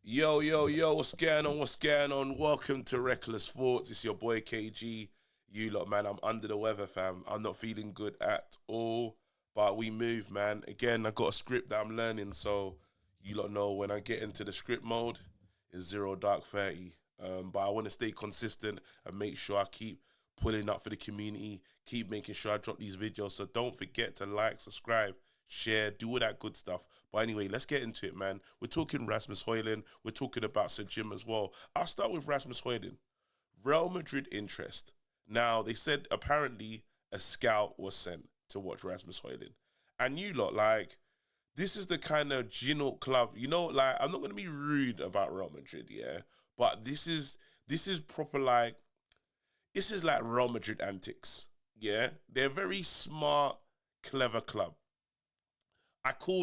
Yo, yo, yo, what's going on? What's going on? Welcome to Reckless Thoughts. It's your boy KG. You lot, man, I'm under the weather, fam. I'm not feeling good at all, but we move, man. Again, I got a script that I'm learning, so you lot know when I get into the script mode, it's 0 dark 30. But I want to stay consistent and make sure I keep pulling up for the community, keep making sure I drop these videos. So don't forget to like, subscribe, share, do all that good stuff. But anyway, let's get into it, man. We're talking Rasmus Hojlund. We're talking about Sir Jim as well. I'll start with Rasmus Hojlund. Real Madrid interest. Now, they said apparently a scout was sent to watch Rasmus Hojlund. And you lot, like, this is the kind of Gino club, you know, like, I'm not going to be rude about Real Madrid, yeah? But this is proper, like, this is like Real Madrid antics, yeah? They're a very smart, clever club.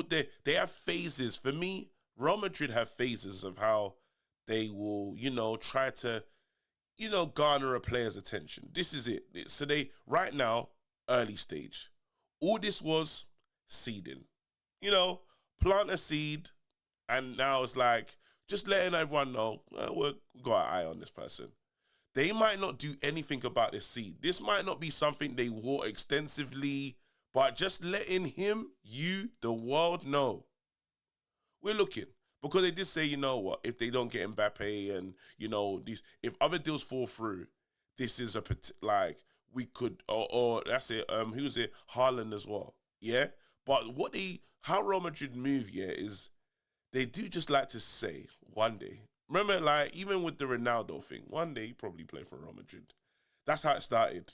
They have phases. For me, Real Madrid have phases of how they will, try to, garner a player's attention. This is it. So right now, early stage. All this was seeding. Plant a seed, and now it's like, just letting everyone know, we got an eye on this person. They might not do anything about this seed. This might not be something they wore extensively, but just letting the world know, we're looking. Because they did say, you know what, if they don't get Mbappe and, if other deals fall through, this is we could, or that's it, who's it, Hojlund as well, yeah? But how Real Madrid move, is they do just like to say, one day, remember, like, even with the Ronaldo thing, one day he probably play for Real Madrid. That's how it started.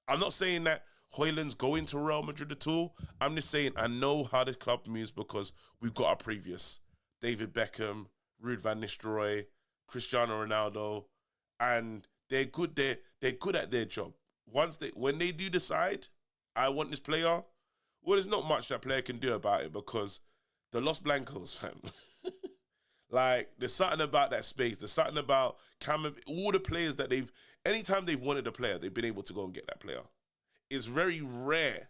I'm not saying that Hojlund's going to Real Madrid at all. I'm just saying I know how this club moves because we've got our previous. David Beckham, Ruud van Nistelrooy, Cristiano Ronaldo, and they're good. They're good at their job. When they do decide, I want this player, well, there's not much that player can do about it because the Los Blancos, fam. Like, there's something about that space. There's something about all the players that anytime they've wanted a player, they've been able to go and get that player. It's very rare.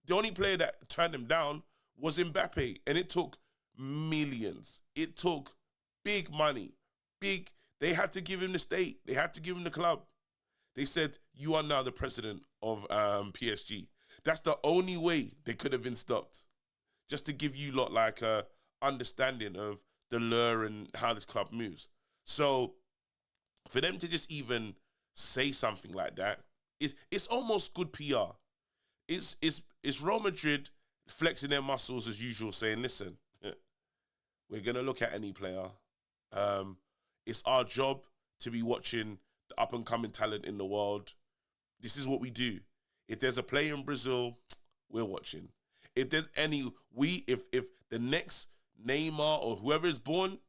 The only player that turned them down was Mbappe, and it took millions. It took big money. They had to give him the state. They had to give him the club. They said, you are now the president of PSG. That's the only way they could have been stopped. Just to give you lot like a understanding of the lure and how this club moves. So for them to just even say something like that, it's almost good PR. It's Real Madrid flexing their muscles as usual, saying, listen, we're going to look at any player. It's our job to be watching the up-and-coming talent in the world. This is what we do. If there's a player in Brazil, we're watching. If there's if the next Neymar or whoever is born,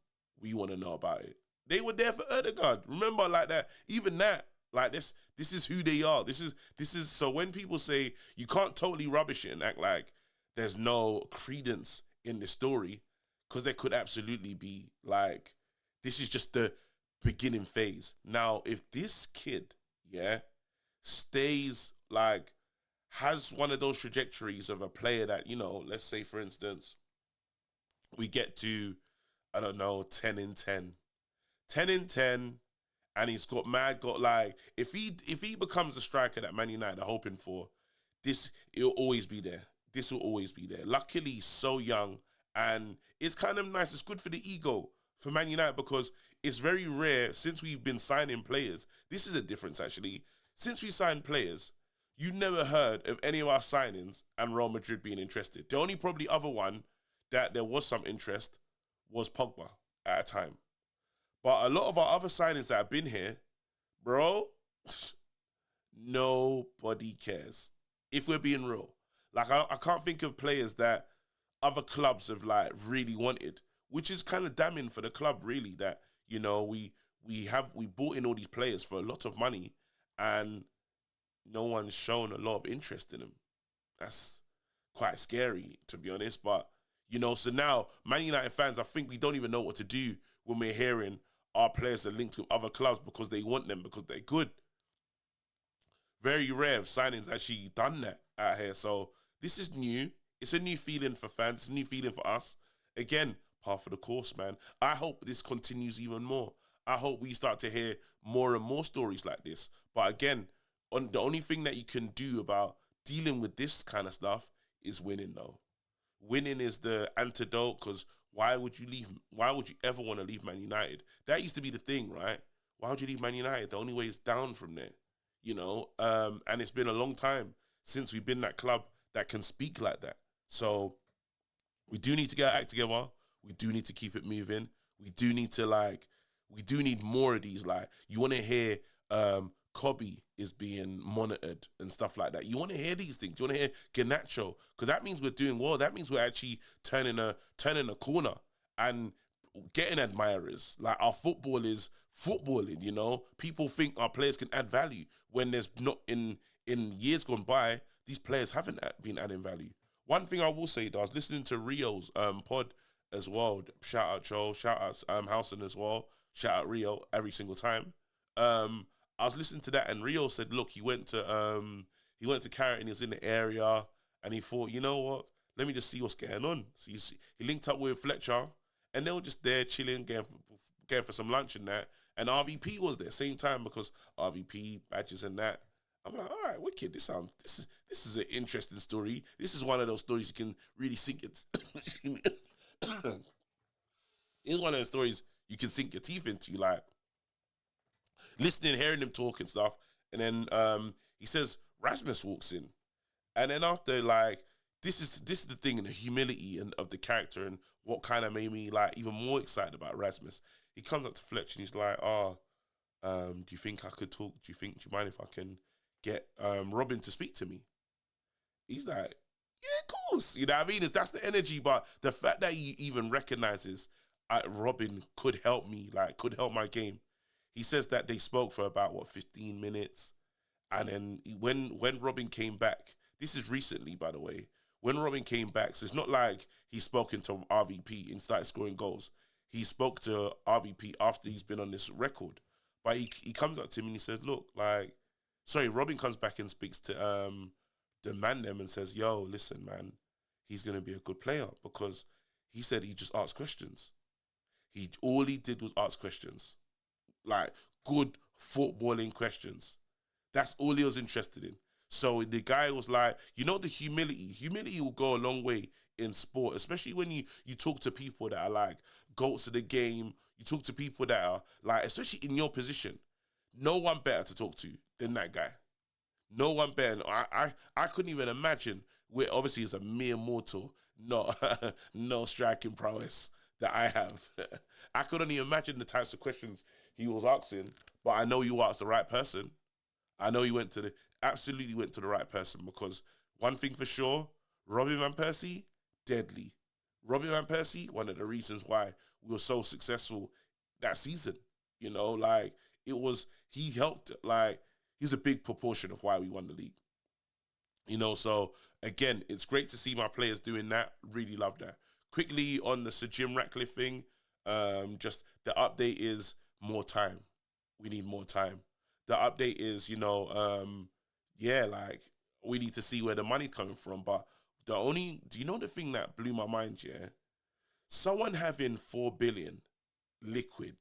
we want to know about it. They were there for Erdegaard. Remember, like that, even that, like this is who they are. This is so when people say you can't totally rubbish it and act like there's no credence in the story, because there could absolutely be, like, this is just the beginning phase. Now, if this kid, stays, like, has one of those trajectories of a player that, let's say, for instance, we get to, I don't know, 10 in 10. 10 in 10, and if he becomes the striker that Man United are hoping for, it'll always be there. This will always be there. Luckily, he's so young, and it's kind of nice. It's good for the ego for Man United because it's very rare since we've been signing players. This is a difference, actually. Since we signed players, you never heard of any of our signings and Real Madrid being interested. The only probably other one that there was some interest was Pogba at a time. But a lot of our other signings that have been here, bro, nobody cares. If we're being real. Like, I can't think of players that other clubs have, like, really wanted, which is kind of damning for the club, really, that, we bought in all these players for a lot of money and no one's shown a lot of interest in them. That's quite scary, to be honest. But, so now, Man United fans, I think we don't even know what to do when we're hearing our players are linked with other clubs because they want them, because they're good. Very rare if signings actually done that out here. So this is new. It's a new feeling for fans. It's a new feeling for us. Again, par for the course, man. I hope this continues even more. I hope we start to hear more and more stories like this. But again, the only thing that you can do about dealing with this kind of stuff is winning, though. Winning is the antidote, because why would you leave? Why would you ever want to leave Man United? That used to be the thing, right? Why would you leave Man United? The only way is down from there, you know? And it's been a long time since we've been that club that can speak like that. So we do need to get our act together. We do need to keep it moving. We do need to, like, we do need more of these. Like, you want to hear Kobe is being monitored and stuff like that. You want to hear these things. You want to hear Garnacho, because that means we're doing well. That means we're actually turning a corner and getting admirers. Like, our football is footballing, you know. People think our players can add value when there's not, in years gone by, these players haven't been adding value. One thing I will say, though, I was listening to Rio's pod as well. Shout out Joel, shout out Housen as well. Shout out Rio every single time. I was listening to that, and Rio said, look, he went to Carrot, and he was in the area, and he thought, you know what? Let me just see what's going on. So he linked up with Fletcher, and they were just there chilling, going for some lunch and that. And RVP was there same time, because RVP badges and that. I'm like, all right, wicked. This is an interesting story. This is one of those stories you can really sink it. It's one of those stories you can sink your teeth into, like listening, hearing him talk and stuff. And then he says Rasmus walks in, and then after, like, this is the thing, and the humility and of the character, and what kind of made me like even more excited about Rasmus. He comes up to Fletcher and he's like, do you think I could talk? Do you mind if I can get Robin to speak to me? He's like, yeah, of course. You know what I mean? That's the energy. But the fact that he even recognizes Robin could help me, like, could help my game. He says that they spoke for about, 15 minutes. And then when Robin came back, this is recently, by the way, when Robin came back, so it's not like he's spoken to RVP and started scoring goals. He spoke to RVP after he's been on this record. But he comes up to him and he says, look, like, sorry, Robin comes back and speaks to the man them and says, yo, listen, man, he's going to be a good player, because he said he just asked questions. All he did was ask questions, like good footballing questions. That's all he was interested in. So the guy was like, you know, the humility will go a long way in sport, especially when you talk to people that are like goats of the game. You talk to people that are like, especially in your position, no one better to talk to than that guy. No one better. I couldn't even imagine, where obviously as a mere mortal, no striking prowess that I have. I could only imagine the types of questions he was asking, but I know you asked the right person. I know you absolutely went to the right person, because one thing for sure, Robbie Van Persie, deadly. Robbie Van Persie, one of the reasons why we were so successful that season. You know, like, he helped, like, he's a big proportion of why we won the league. You know, so again, it's great to see my players doing that. Really love that. Quickly on the Sir Jim Ratcliffe thing, just the update is more time. We need more time. The update is, like, we need to see where the money's coming from. But do you know the thing that blew my mind, yeah? Someone having 4 billion liquid.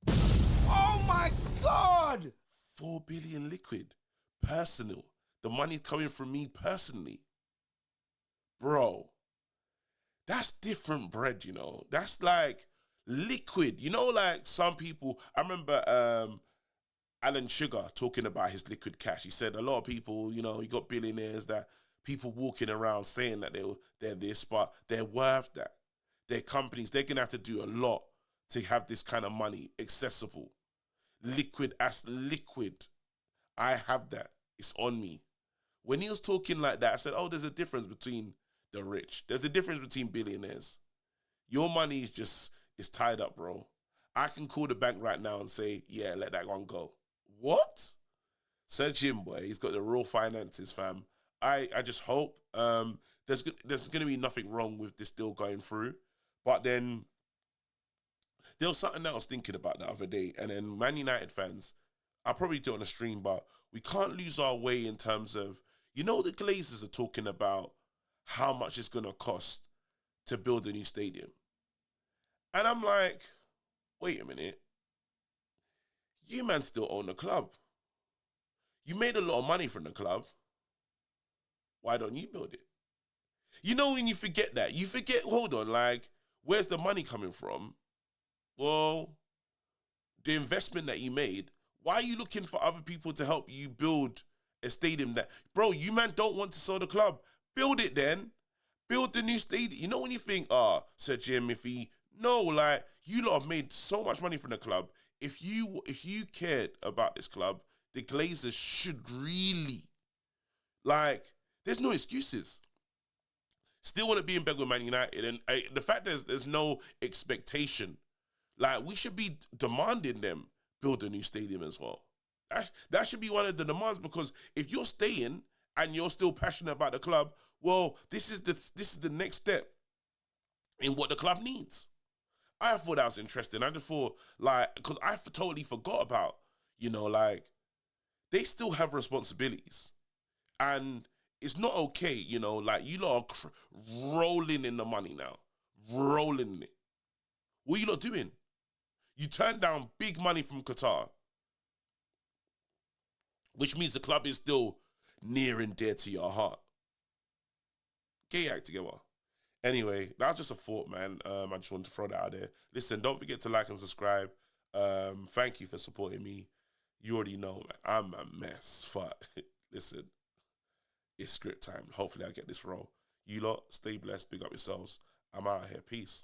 Oh my God! 4 billion liquid. Personal. The money's coming from me personally. Bro, that's different bread, you know? That's like liquid. You know, like some people, I remember Alan Sugar talking about his liquid cash. He said a lot of people, you know, you got billionaires, that people walking around saying that they're this, but they're worth that. Their companies, they're going to have to do a lot to have this kind of money accessible. Liquid as liquid. I have that. It's on me. When he was talking like that, I said, oh, there's a difference between the rich. There's a difference between billionaires. Your money is tied up, bro. I can call the bank right now and say, yeah, let that one go. What? Sir Jim, boy, he's got the raw finances, fam. I just hope there's going to be nothing wrong with this deal going through. But then there was something that I was thinking about the other day, and then Man United fans, I'll probably do it on a stream, but we can't lose our way in terms of, you know, the Glazers are talking about how much it's going to cost to build a new stadium. And I'm like, wait a minute. You man still own the club. You made a lot of money from the club. Why don't you build it? You know when you forget that, you forget, hold on, like, where's the money coming from? Well, the investment that you made, why are you looking for other people to help you build a stadium that, bro, you man don't want to sell the club. Build it then. Build the new stadium. You know when you think, Sir Jim, no, like, you lot have made so much money from the club. If you cared about this club, the Glazers should really, like, there's no excuses. Still want to be in bed with Man United. And the fact there's no expectation, like, we should be demanding them build a new stadium as well. That should be one of the demands, because if you're staying and you're still passionate about the club, well, this is the next step in what the club needs. I thought that was interesting. I just thought, like, because I totally forgot about, like, they still have responsibilities. And it's not okay, like, you lot are rolling in the money now. Rolling in it. What are you lot doing? You turned down big money from Qatar, which means the club is still near and dear to your heart. Get your act together. Anyway, that was just a thought, man. I just wanted to throw that out there. Listen, don't forget to like and subscribe. Thank you for supporting me. You already know, man, I'm a mess. Fuck. Listen, it's script time. Hopefully I get this role. You lot, stay blessed. Big up yourselves. I'm out of here. Peace.